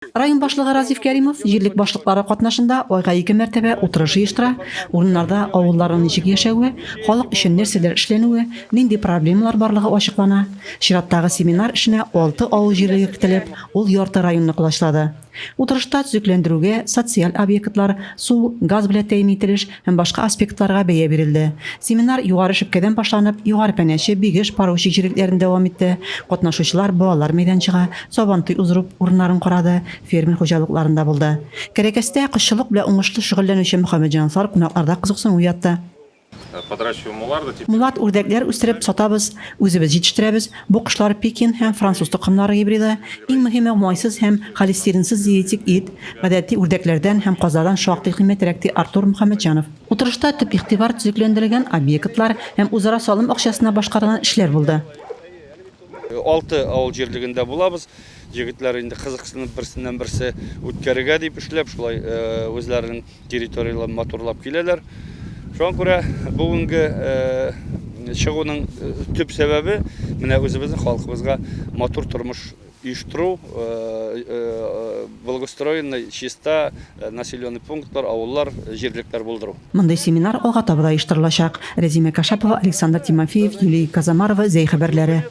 Район башлыгы Разиф Кәримов җирлек башлыклары катнашында айга 2 мәртәбә утырыш оештыра, урыннарда авылларның ничек яшәве, халык өчен нәрсәләр эшләнүе, нинди проблемалар барлыгы ачыклана. Чираттагы семинар эшенә 6 авыл җирлеге кертелеп, ул ярты районны кулачлады. Утырышта төзекләндерүгә социаль объектлар, су, газ белән тәэмин ителеш һәм башка аспектларга бәя бирелде. Семинар югары шәпкәдән башланып, югары Пәнәче, Бигеш, Парушик җирлекләрендә дәвам итте. Катнашучылар балалар мәйданчыгы, Сабантуй уздырып урыннарын карады, фермер хуҗалыкларында булды. Кәрәкәстә кышчылык белән уңышлы шөгыльләнүче Мөхәммәтҗанов кунакларда кызыксыну уятты. Мулат үрдәкләр үстереп сатабыз, үзебез җитештерәбез. Бу кошлар Пекин һәм француз тукымнары гибриды. Иң мөһиме майсыз һәм холестеринсыз диетик ит. Гадәти үрдәкләрдән һәм казадан шактый кыйммәтрәк ди Артур Мөхәммәтҗанов. Утырышта төп игътибар төзекләндерелгән объектлар һәм үзара салым акчасына башкарылган эшләр булды. 6 авыл җирлегендә булабыз. Җегетләр инде кызыксынып берсеннән-берсе үткәрергә дип эшләп, шулай үзләренең территорияларын матурлап киләләр. Шуңа күрә бүгенге чыгуның төп сәбәбе менә үзебезнең халкыбызга матур тормыш оештыру, благоустроенный, чиста населенный пунктлар, авыллар, җирлекләр булдыру. Мондый семинар алга таба да оештырылачак. Рәзимә Кашапова, Александр Тимофеев, Юлия Казамарова, Зәй хәбәрләре.